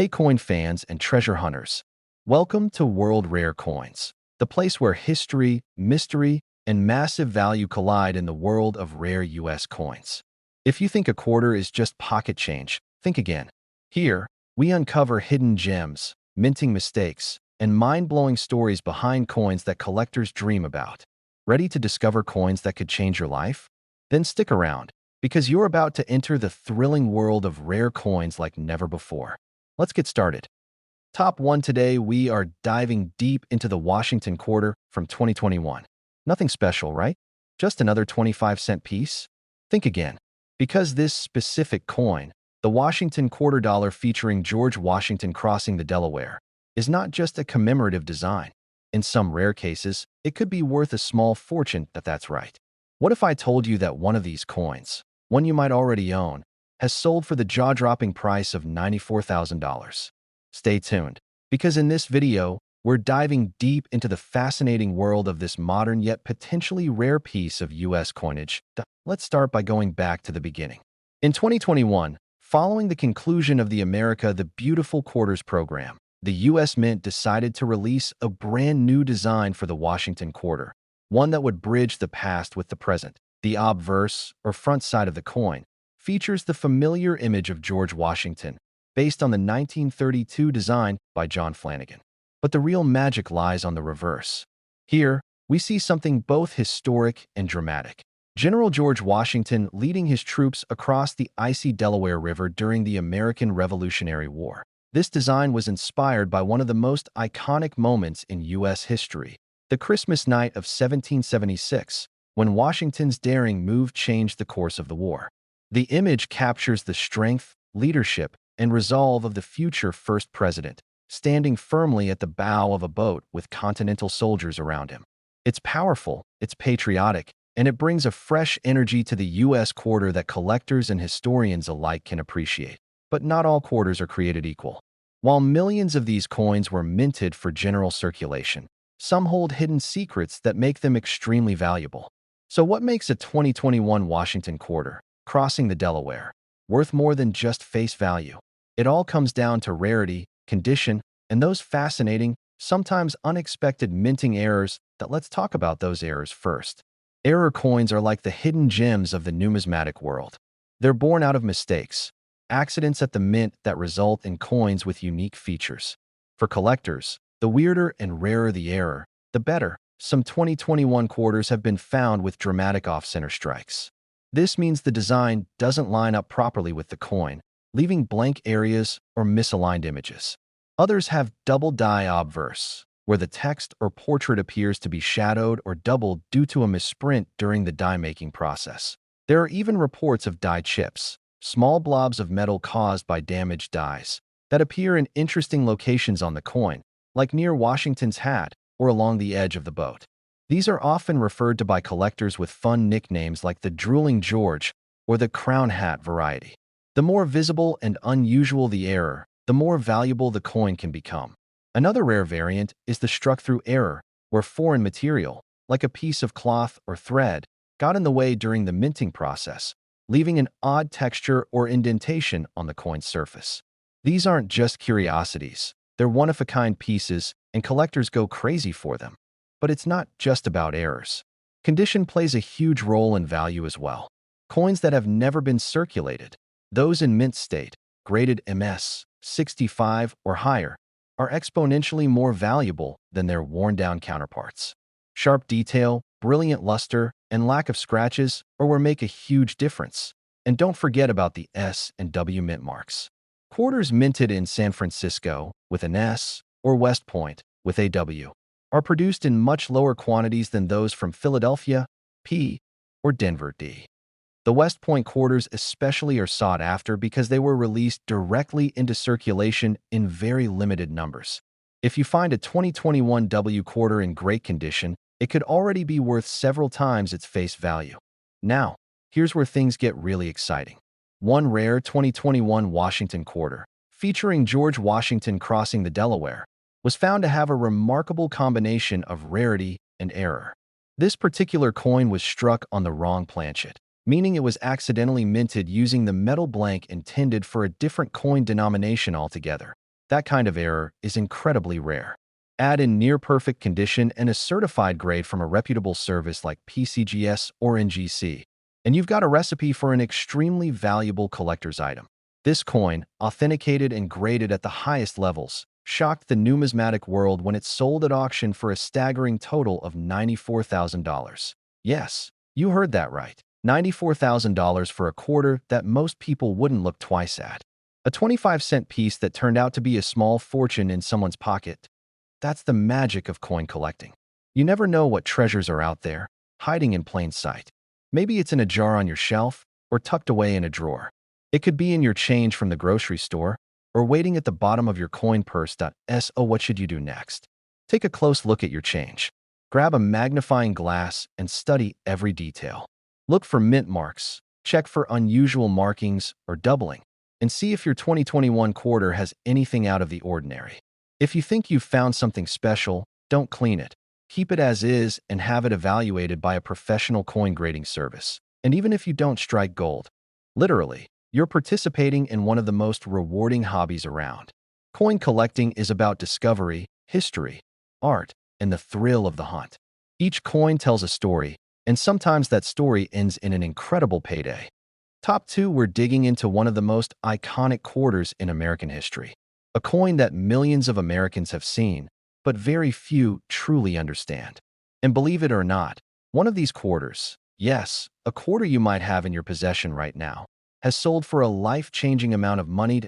Hey coin fans and treasure hunters, welcome to World Rare Coins, the place where history, mystery, and massive value collide in the world of rare US coins. If you think a quarter is just pocket change, think again. Here, we uncover hidden gems, minting mistakes, and mind-blowing stories behind coins that collectors dream about. Ready to discover coins that could change your life? Then stick around, because you're about to enter the thrilling world of rare coins like never before. Let's get started. Top 1 today, we are diving deep into the Washington quarter from 2021. Nothing special, right? Just another 25-cent piece? Think again. Because this specific coin, the Washington quarter dollar featuring George Washington crossing the Delaware, is not just a commemorative design. In some rare cases, it could be worth a small fortune that's right. What if I told you that one of these coins, one you might already own, has sold for the jaw-dropping price of $94,000. Stay tuned, because in this video, we're diving deep into the fascinating world of this modern yet potentially rare piece of US coinage. Let's start by going back to the beginning. In 2021, following the conclusion of the America the Beautiful Quarters program, the US Mint decided to release a brand new design for the Washington quarter, one that would bridge the past with the present. The obverse, or front side of the coin, features the familiar image of George Washington, based on the 1932 design by John Flanagan. But the real magic lies on the reverse. Here, we see something both historic and dramatic. General George Washington leading his troops across the icy Delaware River during the American Revolutionary War. This design was inspired by one of the most iconic moments in U.S. history, the Christmas night of 1776, when Washington's daring move changed the course of the war. The image captures the strength, leadership, and resolve of the future first president, standing firmly at the bow of a boat with Continental soldiers around him. It's powerful, it's patriotic, and it brings a fresh energy to the U.S. quarter that collectors and historians alike can appreciate. But not all quarters are created equal. While millions of these coins were minted for general circulation, some hold hidden secrets that make them extremely valuable. So what makes a 2021 Washington quarter, crossing the Delaware, worth more than just face value? It all comes down to rarity, condition, and those fascinating, sometimes unexpected minting errors. Let's talk about those errors first. Error coins are like the hidden gems of the numismatic world. They're born out of mistakes, accidents at the mint that result in coins with unique features. For collectors, the weirder and rarer the error, the better. Some 2021 quarters have been found with dramatic off-center strikes. This means the design doesn't line up properly with the coin, leaving blank areas or misaligned images. Others have double die obverse, where the text or portrait appears to be shadowed or doubled due to a misprint during the die-making process. There are even reports of die chips, small blobs of metal caused by damaged dies, that appear in interesting locations on the coin, like near Washington's hat or along the edge of the boat. These are often referred to by collectors with fun nicknames like the Drooling George or the Crown Hat variety. The more visible and unusual the error, the more valuable the coin can become. Another rare variant is the struck-through error, where foreign material, like a piece of cloth or thread, got in the way during the minting process, leaving an odd texture or indentation on the coin's surface. These aren't just curiosities. They're one-of-a-kind pieces, and collectors go crazy for them. But it's not just about errors. Condition plays a huge role in value as well. Coins that have never been circulated, those in mint state, graded MS, 65 or higher, are exponentially more valuable than their worn-down counterparts. Sharp detail, brilliant luster, and lack of scratches are where make a huge difference. And don't forget about the S and W mint marks. Quarters minted in San Francisco with an S or West Point with a W are produced in much lower quantities than those from Philadelphia, P, or Denver, D. The West Point quarters especially are sought after because they were released directly into circulation in very limited numbers. If you find a 2021 W quarter in great condition, it could already be worth several times its face value. Now, here's where things get really exciting. One rare 2021 Washington quarter, featuring George Washington crossing the Delaware, was found to have a remarkable combination of rarity and error. This particular coin was struck on the wrong planchet, meaning it was accidentally minted using the metal blank intended for a different coin denomination altogether. That kind of error is incredibly rare. Add in near-perfect condition and a certified grade from a reputable service like PCGS or NGC, and you've got a recipe for an extremely valuable collector's item. This coin, authenticated and graded at the highest levels, shocked the numismatic world when it sold at auction for a staggering total of $94,000. Yes, you heard that right. $94,000 for a quarter that most people wouldn't look twice at. A 25-cent piece that turned out to be a small fortune in someone's pocket. That's the magic of coin collecting. You never know what treasures are out there, hiding in plain sight. Maybe it's in a jar on your shelf or tucked away in a drawer. It could be in your change from the grocery store or waiting at the bottom of your coin purse. So what should you do next? Take a close look at your change. Grab a magnifying glass and study every detail. Look for mint marks, check for unusual markings or doubling, and see if your 2021 quarter has anything out of the ordinary. If you think you've found something special, don't clean it. Keep it as is and have it evaluated by a professional coin grading service. And even if you don't strike gold, literally, you're participating in one of the most rewarding hobbies around. Coin collecting is about discovery, history, art, and the thrill of the hunt. Each coin tells a story, and sometimes that story ends in an incredible payday. Top 2, we're digging into one of the most iconic quarters in American history. A coin that millions of Americans have seen, but very few truly understand. And believe it or not, one of these quarters, yes, a quarter you might have in your possession right now, has sold for a life-changing amount of money.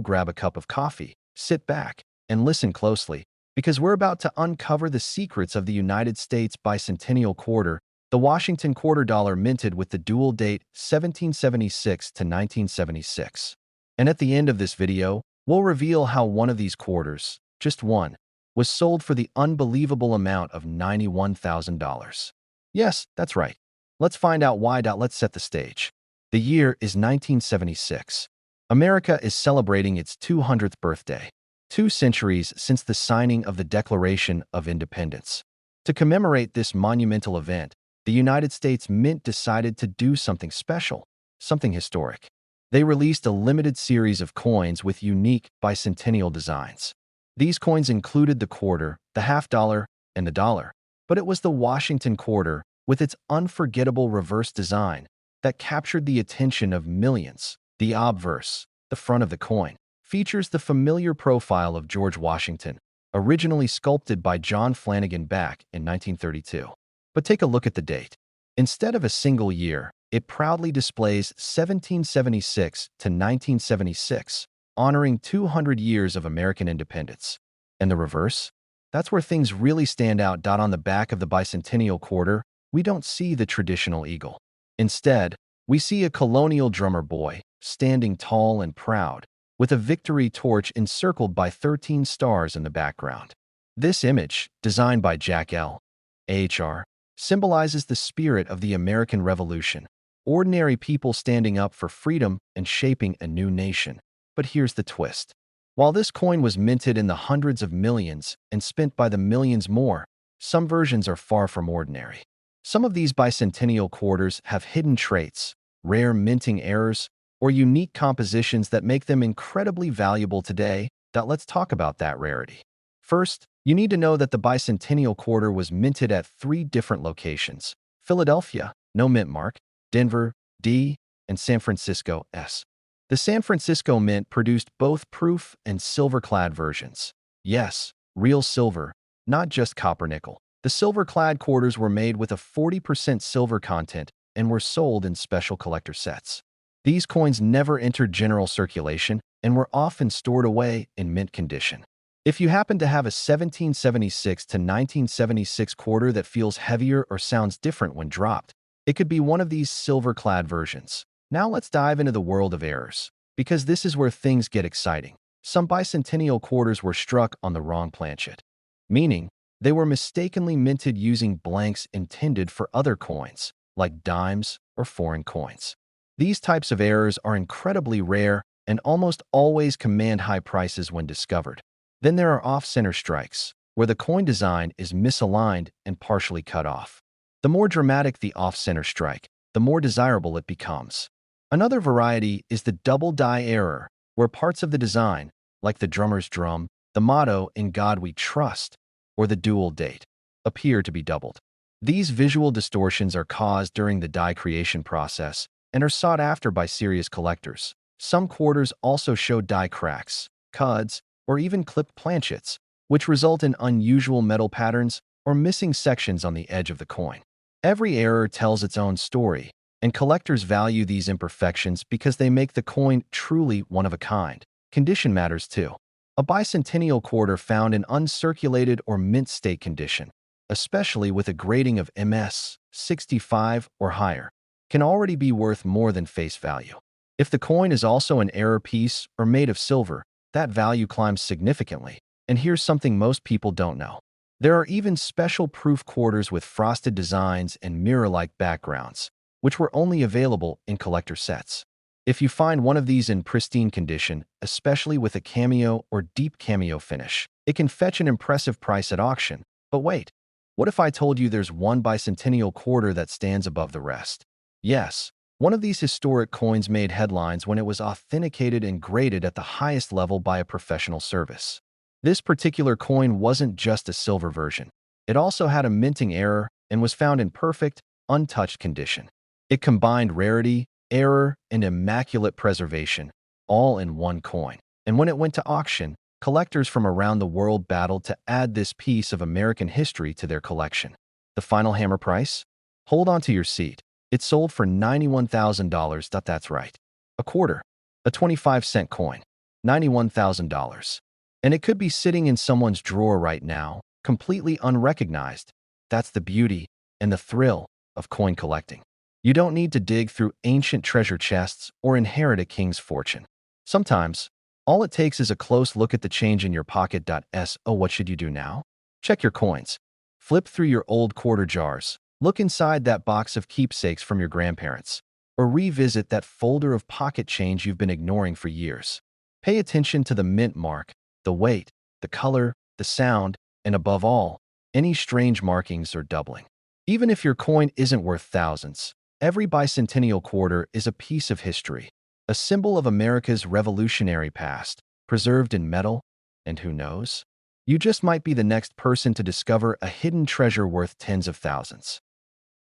Grab a cup of coffee, sit back, and listen closely, because we're about to uncover the secrets of the United States bicentennial quarter, the Washington quarter dollar minted with the dual date 1776 to 1976. And at the end of this video, we'll reveal how one of these quarters, just one, was sold for the unbelievable amount of $91,000. Yes, that's right. Let's find out why. Let's set the stage. The year is 1976. America is celebrating its 200th birthday, 2 centuries since the signing of the Declaration of Independence. To commemorate this monumental event, the United States Mint decided to do something special, something historic. They released a limited series of coins with unique bicentennial designs. These coins included the quarter, the half-dollar, and the dollar, but it was the Washington quarter, with its unforgettable reverse design, that captured the attention of millions. The obverse, the front of the coin, features the familiar profile of George Washington, originally sculpted by John Flanagan back in 1932. But take a look at the date. Instead of a single year, it proudly displays 1776 to 1976, honoring 200 years of American independence. And the reverse? That's where things really stand out. On the back of the bicentennial quarter, we don't see the traditional eagle. Instead, we see a colonial drummer boy, standing tall and proud, with a victory torch encircled by 13 stars in the background. This image, designed by Jack L. Ahr, symbolizes the spirit of the American Revolution, ordinary people standing up for freedom and shaping a new nation. But here's the twist. While this coin was minted in the hundreds of millions and spent by the millions more, some versions are far from ordinary. Some of these bicentennial quarters have hidden traits, rare minting errors, or unique compositions that make them incredibly valuable today. Let's talk about that rarity. First, you need to know that the bicentennial quarter was minted at 3 different locations: Philadelphia, no mint mark; Denver, D; and San Francisco, S. The San Francisco Mint produced both proof and silver-clad versions. Yes, real silver, not just copper-nickel. The silver-clad quarters were made with a 40% silver content and were sold in special collector sets. These coins never entered general circulation and were often stored away in mint condition. If you happen to have a 1776 to 1976 quarter that feels heavier or sounds different when dropped, it could be one of these silver-clad versions. Now let's dive into the world of errors, because this is where things get exciting. Some bicentennial quarters were struck on the wrong planchet, meaning they were mistakenly minted using blanks intended for other coins, like dimes or foreign coins. These types of errors are incredibly rare and almost always command high prices when discovered. Then there are off-center strikes, where the coin design is misaligned and partially cut off. The more dramatic the off-center strike, the more desirable it becomes. Another variety is the double die error, where parts of the design, like the drummer's drum, the motto "In God We Trust," or the dual date, appear to be doubled. These visual distortions are caused during the die creation process and are sought after by serious collectors. Some quarters also show die cracks, cuds, or even clipped planchets, which result in unusual metal patterns or missing sections on the edge of the coin. Every error tells its own story, and collectors value these imperfections because they make the coin truly one of a kind. Condition matters too. A bicentennial quarter found in uncirculated or mint state condition, especially with a grading of MS 65 or higher, can already be worth more than face value. If the coin is also an error piece or made of silver, that value climbs significantly. And here's something most people don't know. There are even special proof quarters with frosted designs and mirror-like backgrounds, which were only available in collector sets. If you find one of these in pristine condition, especially with a cameo or deep cameo finish, it can fetch an impressive price at auction. But wait, what if I told you there's one bicentennial quarter that stands above the rest? Yes, one of these historic coins made headlines when it was authenticated and graded at the highest level by a professional service. This particular coin wasn't just a silver version. It also had a minting error and was found in perfect, untouched condition. It combined rarity, error, and immaculate preservation, all in one coin. And when it went to auction, collectors from around the world battled to add this piece of American history to their collection. The final hammer price? Hold on to your seat. It sold for $91,000. That's right. A quarter. A 25-cent coin. $91,000. And it could be sitting in someone's drawer right now, completely unrecognized. That's the beauty and the thrill of coin collecting. You don't need to dig through ancient treasure chests or inherit a king's fortune. Sometimes, all it takes is a close look at the change in your pocket. So what should you do now? Check your coins. Flip through your old quarter jars. Look inside that box of keepsakes from your grandparents. Or revisit that folder of pocket change you've been ignoring for years. Pay attention to the mint mark, the weight, the color, the sound, and above all, any strange markings or doubling. Even if your coin isn't worth thousands, every bicentennial quarter is a piece of history, a symbol of America's revolutionary past, preserved in metal, and who knows? You just might be the next person to discover a hidden treasure worth tens of thousands.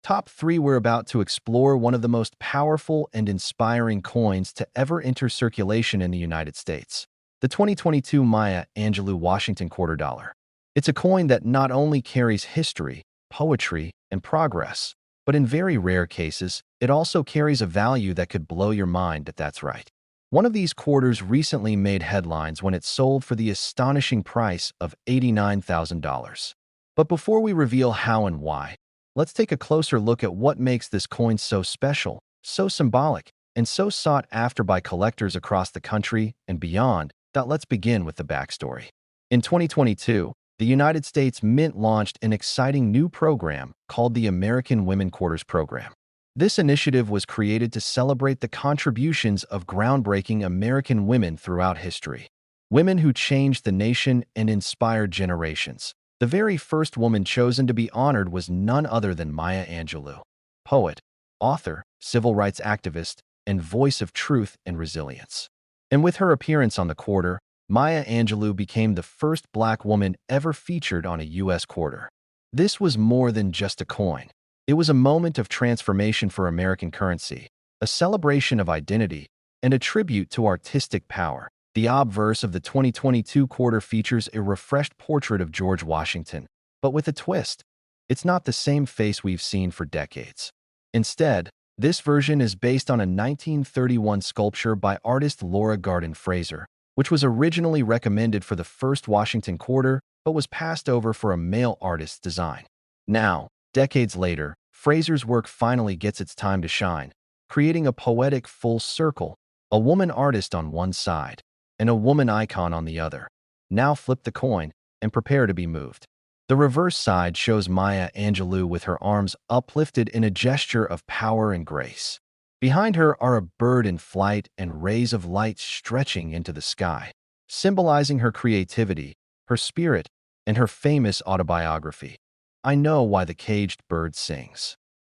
Top 3. We're about to explore one of the most powerful and inspiring coins to ever enter circulation in the United States. The 2022 Maya Angelou Washington Quarter Dollar. It's a coin that not only carries history, poetry, and progress, but in very rare cases, it also carries a value that could blow your mind. That's right. One of these quarters recently made headlines when it sold for the astonishing price of $89,000. But before we reveal how and why, let's take a closer look at what makes this coin so special, so symbolic, and so sought after by collectors across the country and beyond. Let's begin with the backstory. In 2022, the United States Mint launched an exciting new program called the American Women Quarters Program. This initiative was created to celebrate the contributions of groundbreaking American women throughout history. Women who changed the nation and inspired generations. The very first woman chosen to be honored was none other than Maya Angelou, poet, author, civil rights activist, and voice of truth and resilience. And with her appearance on the quarter, Maya Angelou became the first Black woman ever featured on a U.S. quarter. This was more than just a coin. It was a moment of transformation for American currency, a celebration of identity, and a tribute to artistic power. The obverse of the 2022 quarter features a refreshed portrait of George Washington, but with a twist. It's not the same face we've seen for decades. Instead, this version is based on a 1931 sculpture by artist Laura Garden Fraser, which was originally recommended for the first Washington quarter but was passed over for a male artist's design. Now, decades later, Fraser's work finally gets its time to shine, creating a poetic full circle, a woman artist on one side, and a woman icon on the other. Now flip the coin and prepare to be moved. The reverse side shows Maya Angelou with her arms uplifted in a gesture of power and grace. Behind her are a bird in flight and rays of light stretching into the sky, symbolizing her creativity, her spirit, and her famous autobiography, I Know Why the Caged Bird Sings.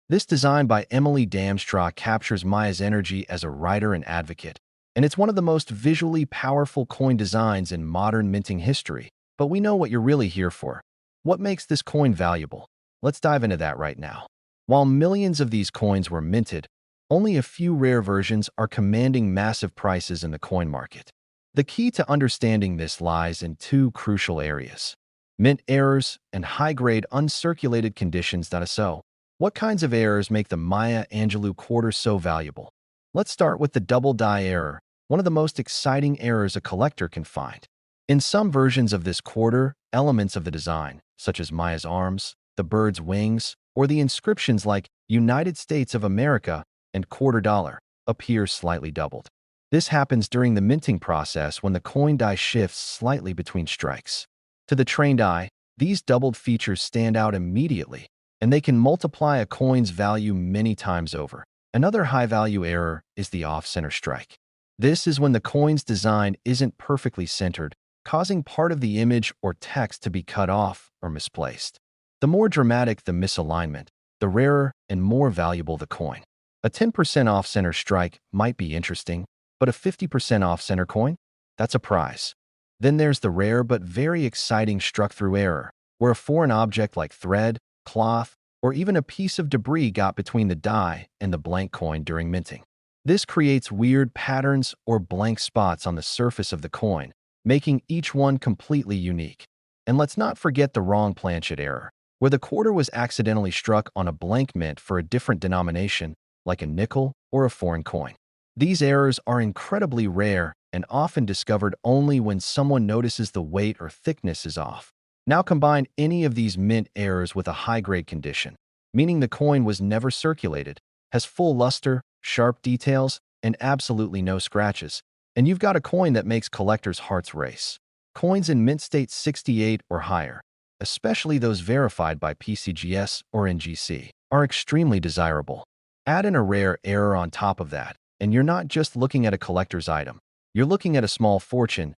This design by Emily Damstraw captures Maya's energy as a writer and advocate, and it's one of the most visually powerful coin designs in modern minting history. But we know what you're really here for. What makes this coin valuable? Let's dive into that right now. While millions of these coins were minted, only a few rare versions are commanding massive prices in the coin market. The key to understanding this lies in two crucial areas: mint errors and high-grade uncirculated conditions. So, what kinds of errors make the Maya Angelou quarter so valuable? Let's start with the double die error, one of the most exciting errors a collector can find. In some versions of this quarter, elements of the design, such as Maya's arms, the bird's wings, or the inscriptions like United States of America and quarter dollar, appear slightly doubled. This happens during the minting process when the coin die shifts slightly between strikes. To the trained eye, these doubled features stand out immediately, and they can multiply a coin's value many times over. Another high-value error is the off-center strike. This is when the coin's design isn't perfectly centered, causing part of the image or text to be cut off or misplaced. The more dramatic the misalignment, the rarer and more valuable the coin. A 10% off-center strike might be interesting, but a 50% off-center coin? That's a prize. Then there's the rare but very exciting struck-through error, where a foreign object like thread, cloth, or even a piece of debris got between the die and the blank coin during minting. This creates weird patterns or blank spots on the surface of the coin, making each one completely unique. And let's not forget the wrong planchet error, where the quarter was accidentally struck on a blank mint for a different denomination, like a nickel or a foreign coin. These errors are incredibly rare and often discovered only when someone notices the weight or thickness is off. Now combine any of these mint errors with a high-grade condition, meaning the coin was never circulated, has full luster, sharp details, and absolutely no scratches, and you've got a coin that makes collectors' hearts race. Coins in mint state 68 or higher, especially those verified by PCGS or NGC, are extremely desirable. Add in a rare error on top of that, and you're not just looking at a collector's item. You're looking at a small fortune,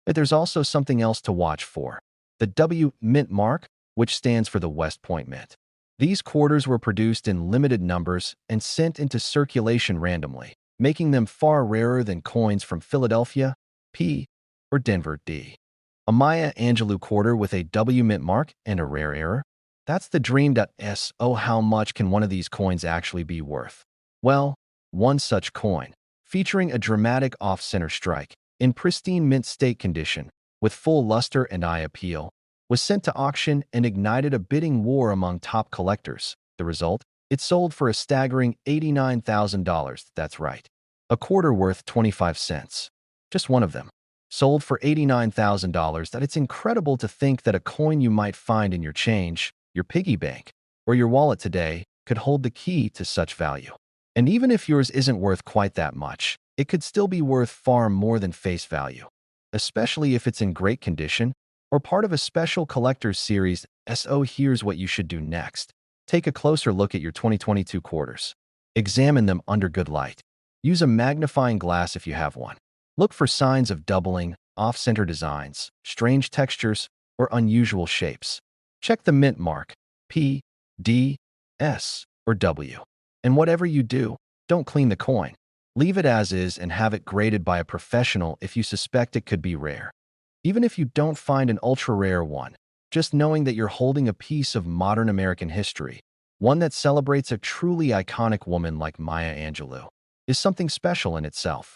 but there's also something else to watch for: the W Mint mark, which stands for the West Point Mint. These quarters were produced in limited numbers and sent into circulation randomly, making them far rarer than coins from Philadelphia, P, or Denver, D. A Maya Angelou quarter with a W Mint mark and a rare error? That's the dream. So how much can one of these coins actually be worth? Well, one such coin, featuring a dramatic off-center strike, in pristine mint state condition, with full luster and eye appeal, was sent to auction and ignited a bidding war among top collectors. The result? It sold for a staggering $89,000. That's right. A quarter worth 25 cents. Just one of them. Sold for $89,000. That it's incredible to think that a coin you might find in your change, your piggy bank, or your wallet today could hold the key to such value. And even if yours isn't worth quite that much, it could still be worth far more than face value, especially if it's in great condition or part of a special collector's series. So here's what you should do next. Take a closer look at your 2022 quarters. Examine them under good light. Use a magnifying glass if you have one. Look for signs of doubling, off-center designs, strange textures, or unusual shapes. Check the mint mark, P, D, S, or W. And whatever you do, don't clean the coin. Leave it as is and have it graded by a professional if you suspect it could be rare. Even if you don't find an ultra-rare one, just knowing that you're holding a piece of modern American history, one that celebrates a truly iconic woman like Maya Angelou, is something special in itself.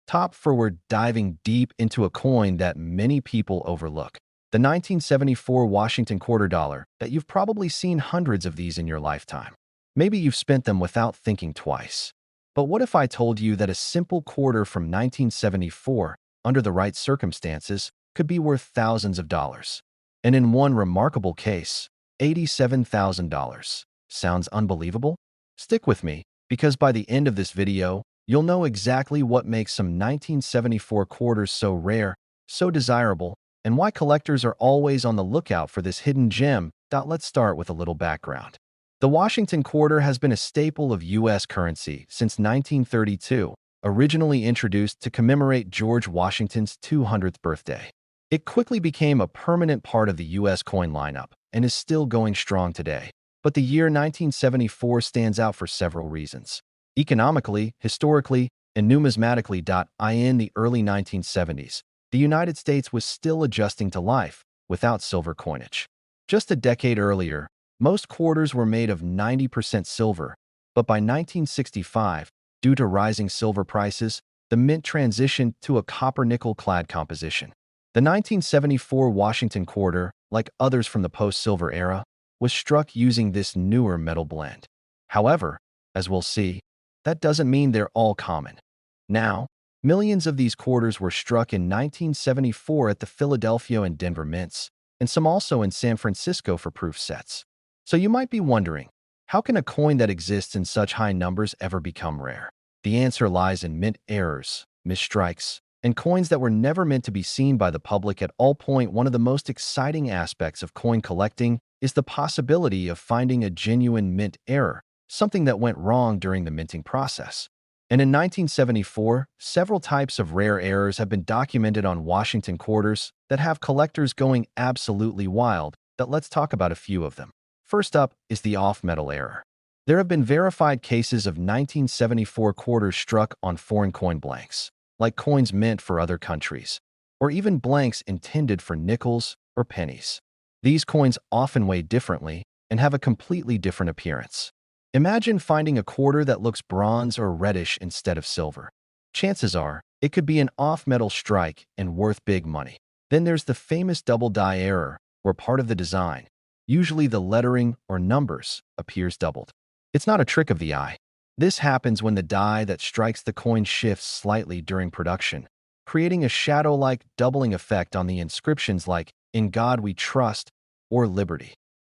Top 4, we're diving deep into a coin that many people overlook. The 1974 Washington quarter dollar, that you've probably seen hundreds of these in your lifetime. Maybe you've spent them without thinking twice. But what if I told you that a simple quarter from 1974, under the right circumstances, could be worth thousands of dollars? And in one remarkable case, $87,000. Sounds unbelievable? Stick with me, because by the end of this video, you'll know exactly what makes some 1974 quarters so rare, so desirable, and why collectors are always on the lookout for this hidden gem. Let's start with a little background. The Washington quarter has been a staple of U.S. currency since 1932, originally introduced to commemorate George Washington's 200th birthday. It quickly became a permanent part of the U.S. coin lineup and is still going strong today. But the year 1974 stands out for several reasons. Economically, historically, and numismatically.in the early 1970s, the United States was still adjusting to life without silver coinage. Just a decade earlier, most quarters were made of 90% silver, but by 1965, due to rising silver prices, the mint transitioned to a copper-nickel-clad composition. The 1974 Washington quarter, like others from the post-silver era, was struck using this newer metal blend. However, as we'll see, that doesn't mean they're all common. Now, millions of these quarters were struck in 1974 at the Philadelphia and Denver mints, and some also in San Francisco for proof sets. So you might be wondering, how can a coin that exists in such high numbers ever become rare? The answer lies in mint errors, misstrikes, and coins that were never meant to be seen by the public at all. One of the most exciting aspects of coin collecting is the possibility of finding a genuine mint error, something that went wrong during the minting process. And in 1974, several types of rare errors have been documented on Washington quarters that have collectors going absolutely wild. Let's talk about a few of them. First up is the off-metal error. There have been verified cases of 1974 quarters struck on foreign coin blanks, like coins meant for other countries, or even blanks intended for nickels or pennies. These coins often weigh differently and have a completely different appearance. Imagine finding a quarter that looks bronze or reddish instead of silver. Chances are, it could be an off-metal strike and worth big money. Then there's the famous double die error, where part of the design, usually the lettering or numbers, appears doubled. It's not a trick of the eye. This happens when the die that strikes the coin shifts slightly during production, creating a shadow-like doubling effect on the inscriptions like "In God We Trust" or "Liberty."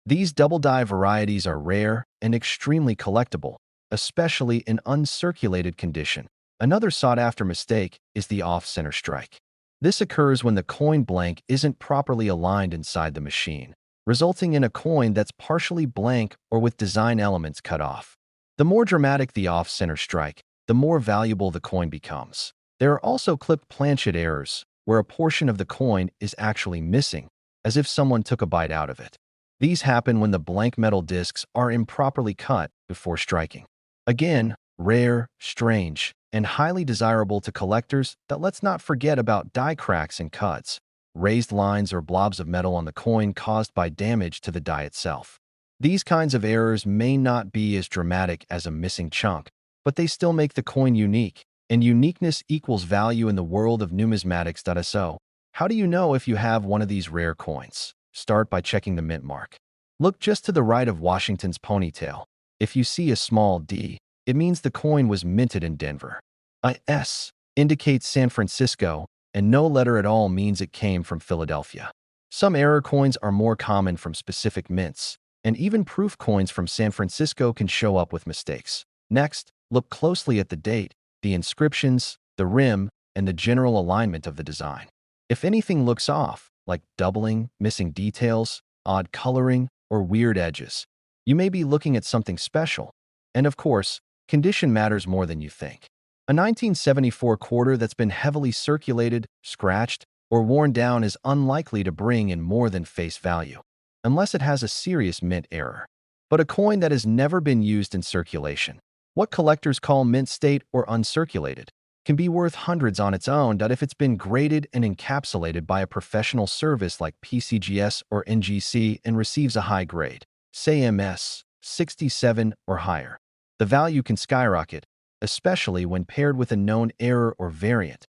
These double die varieties are rare and extremely collectible, especially in uncirculated condition. Another sought-after mistake is the off-center strike. This occurs when the coin blank isn't properly aligned inside the machine, resulting in a coin that's partially blank or with design elements cut off. The more dramatic the off-center strike, the more valuable the coin becomes. There are also clipped planchet errors, where a portion of the coin is actually missing, as if someone took a bite out of it. These happen when the blank metal discs are improperly cut before striking. Again, rare, strange, and highly desirable to collectors. Let's not forget about die cracks and cuts, raised lines or blobs of metal on the coin caused by damage to the die itself. These kinds of errors may not be as dramatic as a missing chunk, but they still make the coin unique, and uniqueness equals value in the world of numismatics. So, how do you know if you have one of these rare coins? Start by checking the mint mark. Look just to the right of Washington's ponytail. If you see a small D, it means the coin was minted in Denver. A S indicates San Francisco, and no letter at all means it came from Philadelphia. Some error coins are more common from specific mints, and even proof coins from San Francisco can show up with mistakes. Next, look closely at the date, the inscriptions, the rim, and the general alignment of the design. If anything looks off, like doubling, missing details, odd coloring, or weird edges, you may be looking at something special. And of course, condition matters more than you think. A 1974 quarter that's been heavily circulated, scratched, or worn down is unlikely to bring in more than face value, unless it has a serious mint error. But a coin that has never been used in circulation, what collectors call mint state or uncirculated, can be worth hundreds on its own. If it's been graded and encapsulated by a professional service like PCGS or NGC and receives a high grade, say MS 67 or higher, the value can skyrocket, especially when paired with a known error or variant.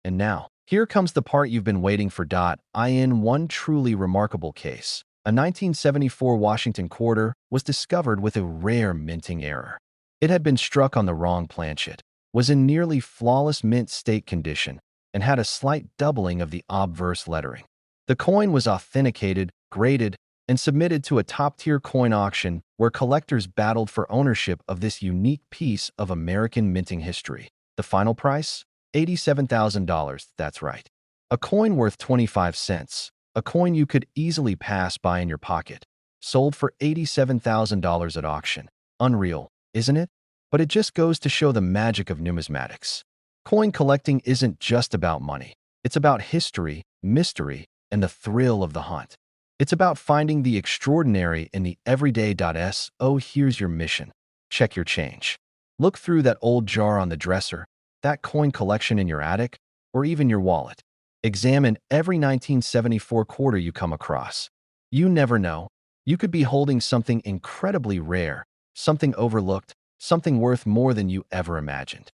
And now, here comes the part you've been waiting for. In one truly remarkable case, a 1974 Washington quarter was discovered with a rare minting error. It had been struck on the wrong planchet, was in nearly flawless mint state condition, and had a slight doubling of the obverse lettering. The coin was authenticated, graded, and submitted to a top-tier coin auction where collectors battled for ownership of this unique piece of American minting history. The final price? $87,000, that's right. A coin worth 25 cents, a coin you could easily pass by in your pocket, sold for $87,000 at auction. Unreal, isn't it? But it just goes to show the magic of numismatics. Coin collecting isn't just about money. It's about history, mystery, and the thrill of the hunt. It's about finding the extraordinary in the everyday. So here's your mission. Check your change. Look through that old jar on the dresser. that coin collection in your attic, or even your wallet. Examine every 1974 quarter you come across. You never know. You could be holding something incredibly rare, something overlooked, something worth more than you ever imagined.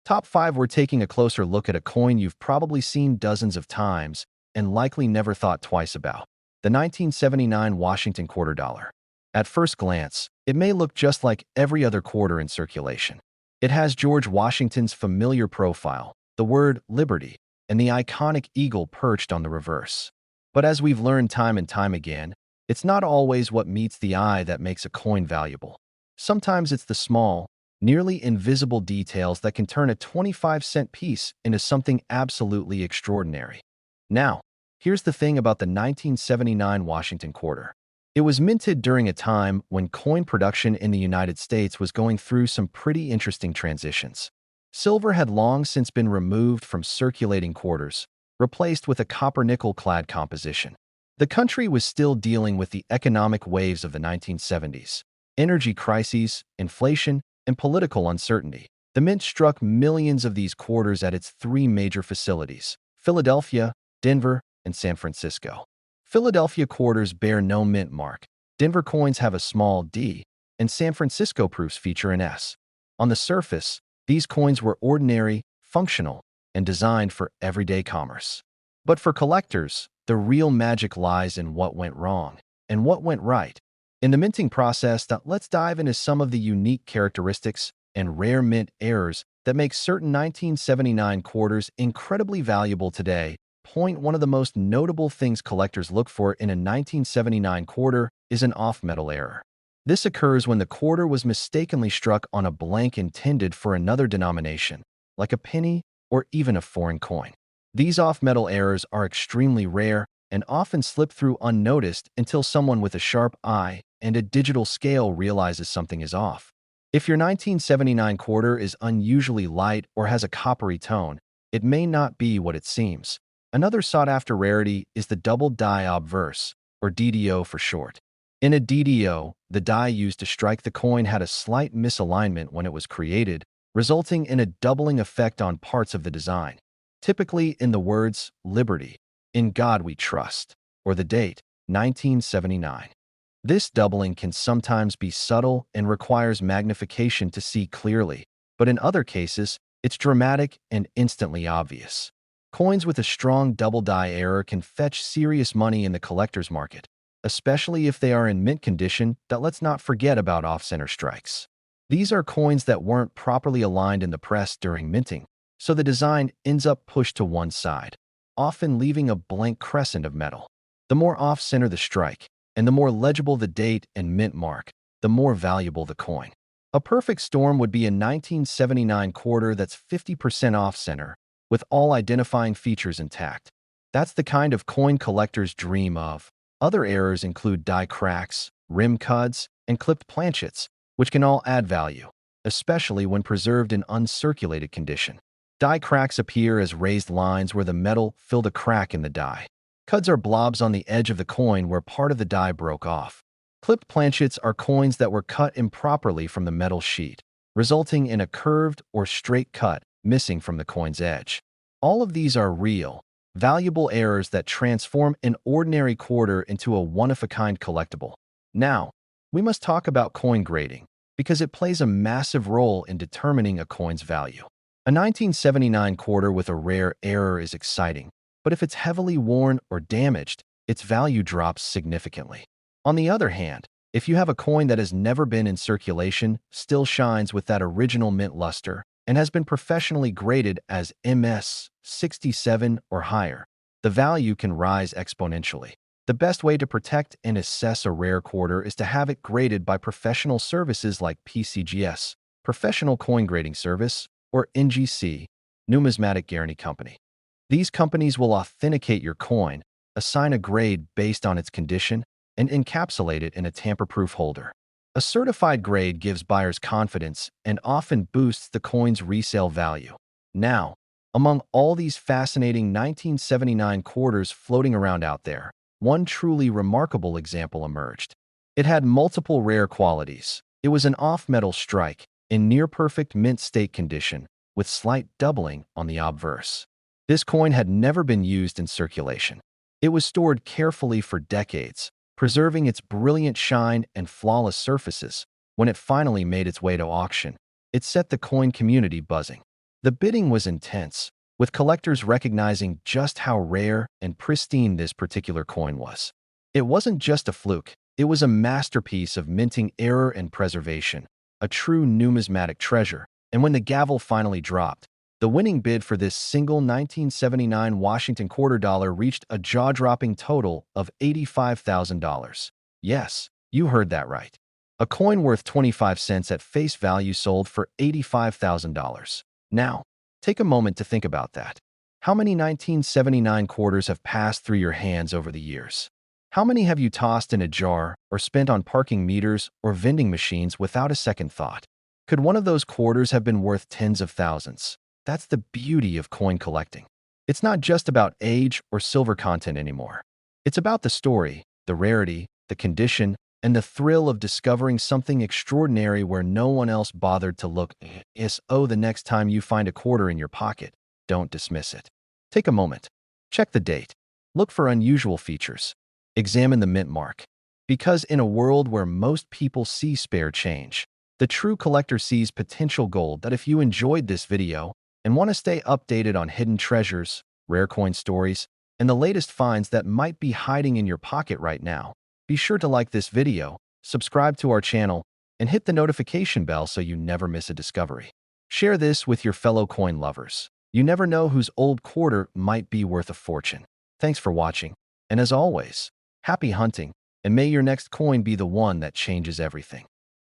Top 5. We're taking a closer look at a coin you've probably seen dozens of times and likely never thought twice about. The 1979 Washington quarter dollar. At first glance, it may look just like every other quarter in circulation. It has George Washington's familiar profile, the word liberty, and the iconic eagle perched on the reverse. But as we've learned time and time again, it's not always what meets the eye that makes a coin valuable. Sometimes it's the small, nearly invisible details that can turn a 25-cent piece into something absolutely extraordinary. Now, here's the thing about the 1979 Washington quarter. It was minted during a time when coin production in the United States was going through some pretty interesting transitions. Silver had long since been removed from circulating quarters, replaced with a copper-nickel-clad composition. The country was still dealing with the economic waves of the 1970s, energy crises, inflation, and political uncertainty. The mint struck millions of these quarters at its three major facilities: Philadelphia, Denver, and San Francisco. Philadelphia quarters bear no mint mark, Denver coins have a small D, and San Francisco proofs feature an S. On the surface, these coins were ordinary, functional, and designed for everyday commerce. But for collectors, the real magic lies in what went wrong and what went right. In the minting process, let's dive into some of the unique characteristics and rare mint errors that make certain 1979 quarters incredibly valuable today. Point: one of the most notable things collectors look for in a 1979 quarter is an off-metal error. This occurs when the quarter was mistakenly struck on a blank intended for another denomination, like a penny or even a foreign coin. These off-metal errors are extremely rare and often slip through unnoticed until someone with a sharp eye and a digital scale realizes something is off. If your 1979 quarter is unusually light or has a coppery tone, it may not be what it seems. Another sought-after rarity is the double die obverse, or DDO for short. In a DDO, the die used to strike the coin had a slight misalignment when it was created, resulting in a doubling effect on parts of the design. Typically in the words, "Liberty," "In God We Trust," or the date, 1979. This doubling can sometimes be subtle and requires magnification to see clearly, but in other cases, it's dramatic and instantly obvious. Coins with a strong double die error can fetch serious money in the collector's market, especially if they are in mint condition. Let's not forget about off-center strikes. These are coins that weren't properly aligned in the press during minting, so the design ends up pushed to one side, often leaving a blank crescent of metal. The more off-center the strike, and the more legible the date and mint mark, the more valuable the coin. A perfect storm would be a 1979 quarter that's 50% off-center, with all identifying features intact. That's the kind of coin collectors dream of. Other errors include die cracks, rim cuts, and clipped planchets, which can all add value, especially when preserved in uncirculated condition. Die cracks appear as raised lines where the metal filled a crack in the die. Cuds are blobs on the edge of the coin where part of the die broke off. Clipped planchets are coins that were cut improperly from the metal sheet, resulting in a curved or straight cut missing from the coin's edge. All of these are real, valuable errors that transform an ordinary quarter into a one-of-a-kind collectible. Now, we must talk about coin grading, because it plays a massive role in determining a coin's value. A 1979 quarter with a rare error is exciting, but if it's heavily worn or damaged, its value drops significantly. On the other hand, if you have a coin that has never been in circulation, still shines with that original mint luster, and has been professionally graded as MS 67 or higher, the value can rise exponentially. The best way to protect and assess a rare quarter is to have it graded by professional services like PCGS, Professional Coin Grading Service, or NGC, Numismatic Guarantee Company. These companies will authenticate your coin, assign a grade based on its condition, and encapsulate it in a tamper-proof holder. A certified grade gives buyers confidence and often boosts the coin's resale value. Now, among all these fascinating 1979 quarters floating around out there, one truly remarkable example emerged. It had multiple rare qualities. It was an off-metal strike, in near-perfect mint state condition, with slight doubling on the obverse. This coin had never been used in circulation. It was stored carefully for decades, preserving its brilliant shine and flawless surfaces. When it finally made its way to auction, it set the coin community buzzing. The bidding was intense, with collectors recognizing just how rare and pristine this particular coin was. It wasn't just a fluke, it was a masterpiece of minting error and preservation, a true numismatic treasure. And when the gavel finally dropped, the winning bid for this single 1979 Washington quarter dollar reached a jaw-dropping total of $85,000. Yes, you heard that right. A coin worth 25 cents at face value sold for $85,000. Now, take a moment to think about that. How many 1979 quarters have passed through your hands over the years? How many have you tossed in a jar or spent on parking meters or vending machines without a second thought? Could one of those quarters have been worth tens of thousands? That's the beauty of coin collecting. It's not just about age or silver content anymore. It's about the story, the rarity, the condition, and the thrill of discovering something extraordinary where no one else bothered to look. The next time you find a quarter in your pocket, don't dismiss it. Take a moment. Check the date. Look for unusual features. Examine the mint mark. Because in a world where most people see spare change, the true collector sees potential gold. That if you enjoyed this video and want to stay updated on hidden treasures, rare coin stories, and the latest finds that might be hiding in your pocket right now, be sure to like this video, subscribe to our channel, and hit the notification bell so you never miss a discovery. Share this with your fellow coin lovers. You never know whose old quarter might be worth a fortune. Thanks for watching, and as always, happy hunting, and may your next coin be the one that changes everything.